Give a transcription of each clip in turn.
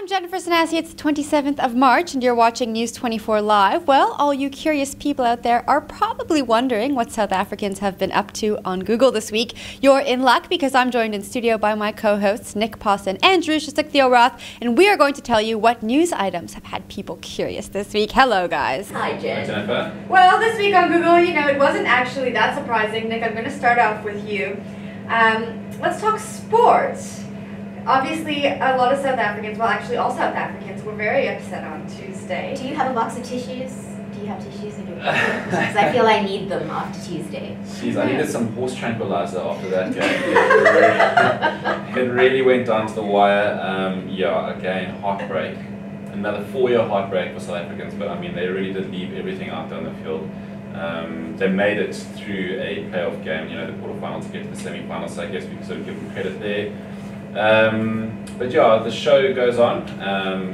I'm Jennifer Sanasi. It's the 27th of March and you're watching News 24 Live. Well, all you curious people out there are probably wondering what South Africans have been up to on Google this week. You're in luck because I'm joined in studio by my co-hosts Nick Pawson and Drew Shasuk-Theorath, and we are going to tell you what news items have had people curious this week. Hello, guys. Hi, Jen. Hi, Jennifer. Well, this week on Google, it wasn't actually that surprising. Nick, I'm going to start off with you. Let's talk sports. Obviously, a lot of South Africans, well actually all South Africans, were very upset on Tuesday. Do you have a box of tissues? Do you have tissues in your pocket? Because I feel I need them after Tuesday. Jeez, I needed some horse tranquilizer after that game. It really went down to the wire. Yeah, again, heartbreak. Another 4-year heartbreak for South Africans, but I mean, they really did leave everything out there on the field. They made it through a playoff game, the quarterfinals to get to the semi-finals, so I guess we can sort of give them credit there. But yeah, the show goes on.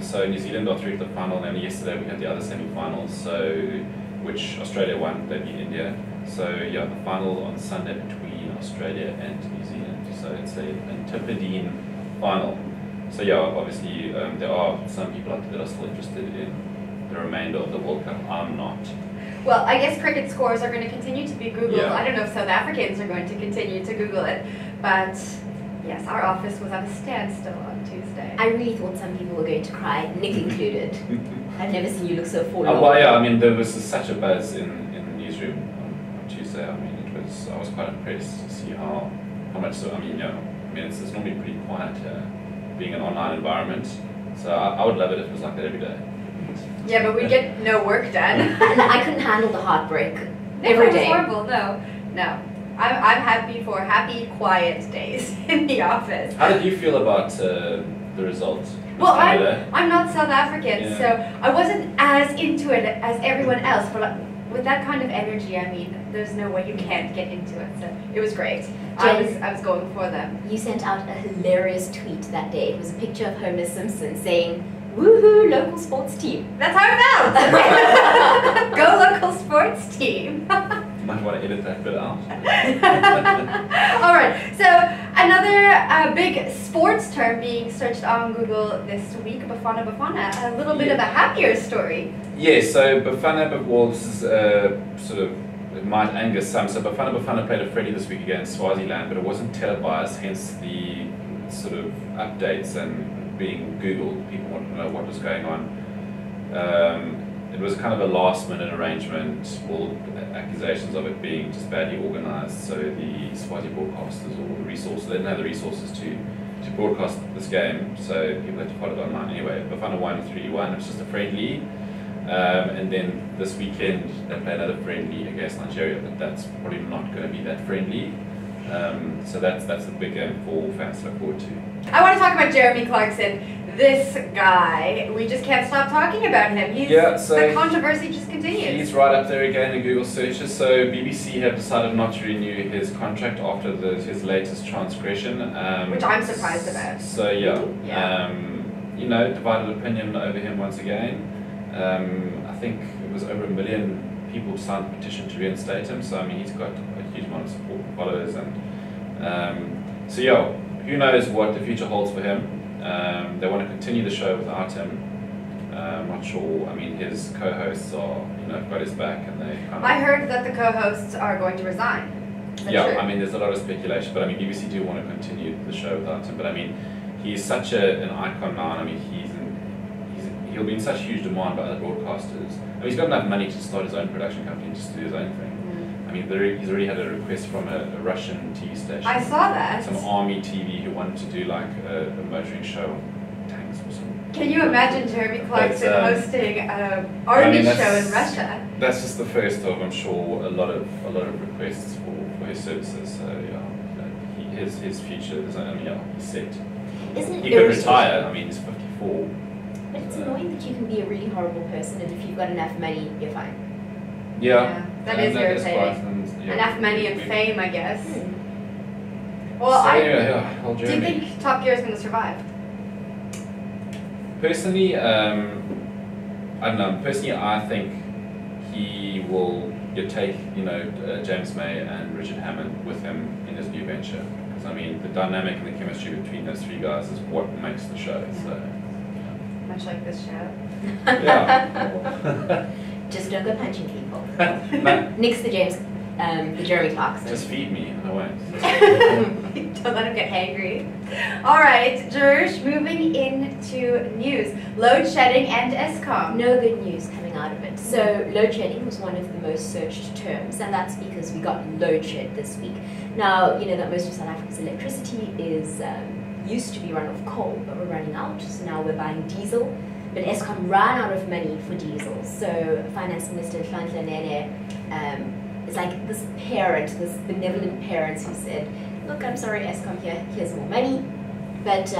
So New Zealand are through to the final, and yesterday we had the other semi-finals, which Australia won, they beat India. So yeah, the final on Sunday between Australia and New Zealand. So it's an Antipodean final. So yeah, obviously there are some people out there that are still interested in the remainder of the World Cup. I'm not. Well, I guess cricket scores are going to continue to be Googled. Yeah. I don't know if South Africans are going to continue to Google it, but yes, our office was at a standstill on Tuesday. I really thought some people were going to cry, Nick included. I've never seen you look so forlorn. Well, yeah, I mean, there was such a buzz in the newsroom on Tuesday. I mean, I was quite impressed to see how much so. I mean, it's normally pretty quiet being an online environment. So I would love it if it was like that every day. Yeah, but we get no work done. And I couldn't handle the heartbreak No, every it was day. horrible. No. I'm happy for happy, quiet days in the office. How did you feel about the results? Well, I'm not South African, so I wasn't as into it as everyone else. But with that kind of energy, I mean, there's no way you can't get into it. So it was great. I was going for them. You sent out a hilarious tweet that day. It was a picture of Homer Simpson saying, "Woohoo, local sports team." That's how it felt. Go local sports team. Might want to edit that bit out. All right, so another big sports term being searched on Google this week, Bafana Bafana, a little bit of a happier story. Yeah, so Bafana, well, this is sort of, it might anger some. So Bafana Bafana played a friendly this week against Swaziland, but it wasn't televised, hence the sort of updates and being Googled. People wanted to know what was going on. It was kind of a last-minute arrangement, all accusations of it being just badly organised. So the Swazi broadcasters, or the resources, they didn't have the resources to broadcast this game, so people had to follow it online anyway. Bafana won 3-1. It was just a friendly, and then this weekend they play another friendly against Nigeria, but that's probably not going to be that friendly. So that's a big game for all fans to look forward to. I want to talk about Jeremy Clarkson. This guy, we just can't stop talking about him. The controversy just continues. He's right up there again in Google searches. So BBC have decided not to renew his contract after his latest transgression. Which I'm surprised about. So divided opinion over him once again. I think it was over 1 million people signed the petition to reinstate him. So I mean, he's got a huge amount of support from followers, and who knows what the future holds for him. They want to continue the show without him. I'm not sure. I mean, his co-hosts are, got his back, and they kind of... I heard that the co-hosts are going to resign. Yeah, true? I mean, there's a lot of speculation, but I mean, BBC do want to continue the show without him. But I mean, he's such an icon now, and I mean, he'll be in such huge demand by other broadcasters. I mean, he's got enough money to start his own production company and just do his own thing. I mean, he's already had a request from a Russian TV station. I saw that. Some army TV who wanted to do like a motoring show on tanks or something. Can you imagine Jeremy Clarkson hosting an army show in Russia? That's just the first of, I'm sure, a lot of requests for his services. So yeah, his future is, he's set. He could retire. I mean, he's 54. But it's annoying that you can be a really horrible person, and if you've got enough money, you're fine. Yeah, that is irritating. Enough money and fame, I guess. Well, do you think Top Gear is going to survive? Personally, I don't know. Personally, I think he will take James May and Richard Hammond with him in his new venture. Because I mean, the dynamic and the chemistry between those three guys is what makes the show. So. Much like this show. Yeah. Just don't go punching people. No, Nix the Jeremy Clarkson. just feed me. I won't. Don't let him get hangry. All right, George, moving into news. Load shedding and ESCOM. No good news coming out of it. So load shedding was one of the most searched terms, and that's because we got load shed this week. Now, you know that most of South Africa's electricity is used to be run off coal, but we're running out, so now we're buying diesel. But Eskom ran out of money for diesel, so Finance Minister Nhlanhla Nene is like this parent, this benevolent parent who said, look, I'm sorry Eskom, here's more money, but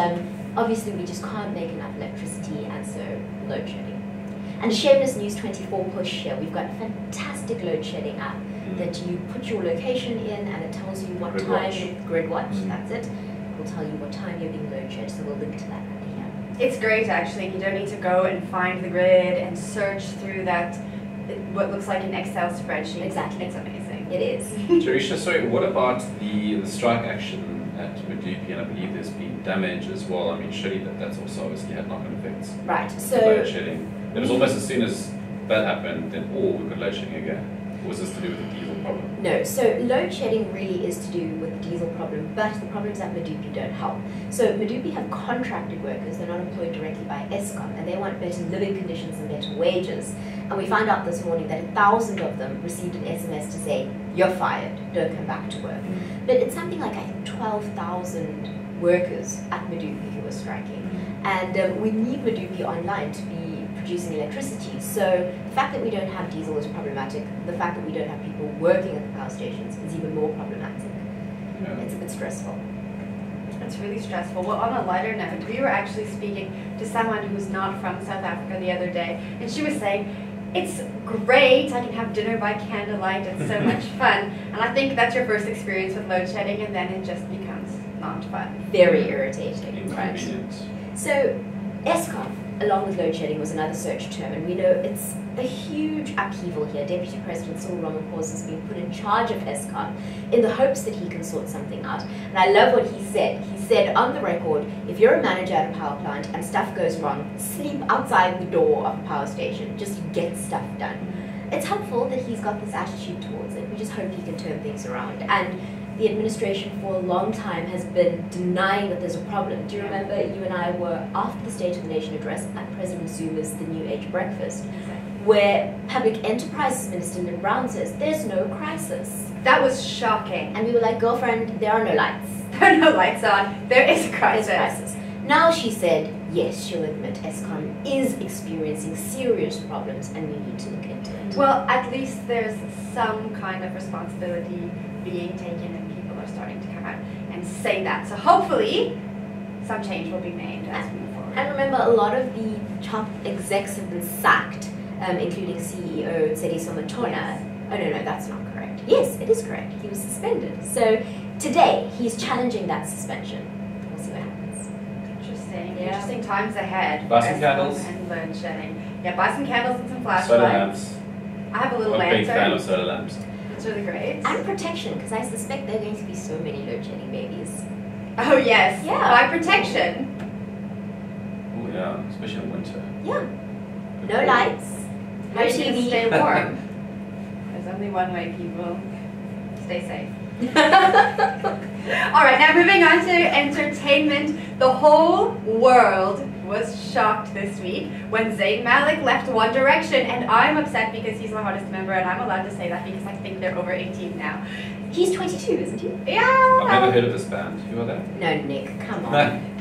obviously we just can't make enough electricity, and so load shedding. And a shameless News 24 push here, we've got a fantastic load shedding app that you put your location in and it tells you what time, grid watch, that's it. It will tell you what time you're being load shed, so we'll link to that under here. It's great, actually. You don't need to go and find the grid and search through that, what looks like an Excel spreadsheet. Exactly. It's amazing. It is. Jerisha, sorry, what about the strike action at Medupi, and I believe there's been damage as well. I mean, surely that's also obviously had knock-on effects. Right, Load so shedding. It was almost as soon as that happened, then we've got load shedding again. Or was this to do with the diesel problem? no, so load shedding really is to do with the diesel problem, but the problems at Medupi don't help. So Medupi have contracted workers, they're not employed directly by Eskom, and they want better living conditions and better wages. And we found out this morning that 1,000 of them received an SMS to say, you're fired, don't come back to work. But it's something like, I think, 12,000 workers at Medupi who are striking. And we need Medupi online to be producing electricity. So the fact that we don't have diesel is problematic. The fact that we don't have people working at the power stations is even more problematic. Yeah. It's a bit stressful. It's really stressful. Well, on a lighter note, we were actually speaking to someone who's not from South Africa the other day, and she was saying, it's great, I can have dinner by candlelight, it's so much fun. And I think that's your first experience with load shedding, and then it just becomes not fun. Very irritating. Right. Inconvenient. So Eskom, along with load shedding, was another search term, and we know it's a huge upheaval here. Deputy President Cyril Ramaphosa has been put in charge of Eskom in the hopes that he can sort something out. And I love what he said. He said on the record, if you're a manager at a power plant and stuff goes wrong, sleep outside the door of a power station. Just get stuff done. It's helpful that he's got this attitude towards it. We just hope he can turn things around. And the administration for a long time has been denying that there's a problem. Do you remember you and I were after the State of the Nation address at President Zuma's The New Age Breakfast, where Public Enterprises Minister Lynn Brown says there's no crisis. That was shocking. And we were like, girlfriend, there are no lights. There are no lights on. There is a crisis. There's a crisis. Now she said, yes, she'll admit Eskom is experiencing serious problems and we need to look into it. Well, at least there's some kind of responsibility being taken, and people are starting to come out and say that. So hopefully, some change will be made as we move forward. And remember, a lot of the top execs have been sacked, including CEO Tsediso Matona. Yes. Oh, no, that's not correct. Yes, it is correct. He was suspended. So today, he's challenging that suspension. We'll see what happens. Interesting. Yeah. Interesting times ahead. Buy some Eskom candles. And load shedding. Yeah, buy some candles and some flashlights. Solar lamps. I have a little I'm a big fan of lantern. solar lamps. It's really great. And protection, because I suspect there are going to be so many load shedding babies. Oh yes. Yeah. Buy protection. Oh yeah, especially in winter. Yeah. No lights. No How you can TV. stay warm. There's only one way, people. Stay safe. All right, now moving on to entertainment. The whole world was shocked this week when Zayn Malik left One Direction, and I'm upset because he's the hottest member, and I'm allowed to say that because I think they're over 18 now. He's 22, isn't he? I've Yeah. never heard of this band. Who are they? No, Nick, come on.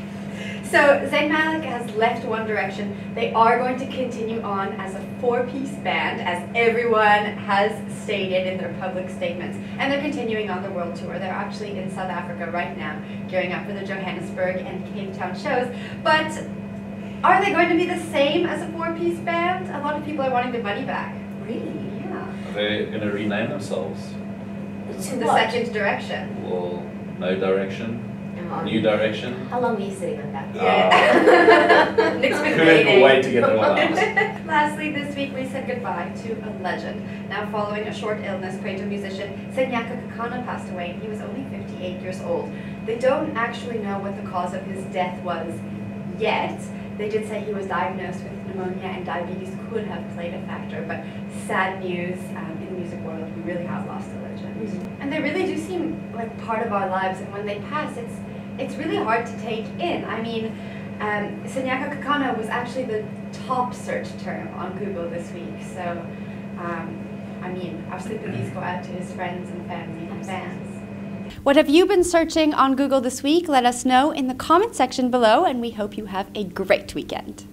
So Zayn Malik has left One Direction. They are going to continue on as a four-piece band, as everyone has stated in their public statements. And they're continuing on the world tour. They're actually in South Africa right now, gearing up for the Johannesburg and Cape Town shows. But are they going to be the same as a four-piece band? A lot of people are wanting their money back. Really? Yeah. Are they going to rename themselves? To The what? second direction. Well, No Direction? Oh, New Direction? How long were you sitting on that? Yeah. Nick's been Couldn't waiting. wait to get the one out. Lastly, this week we said goodbye to a legend. Now, following a short illness, Kwaito musician Senyaka Kakana passed away. He was only 58 years old. They don't actually know what the cause of his death was yet, they did say he was diagnosed with pneumonia and diabetes could have played a factor, but sad news in the music world, we really have lost a legend. And they really do seem like part of our lives, and when they pass, it's really hard to take in. I mean, Senyaka Kakana was actually the top search term on Google this week, so I mean, our sympathies go out to his friends and family and fans. What have you been searching on Google this week? Let us know in the comment section below, and we hope you have a great weekend.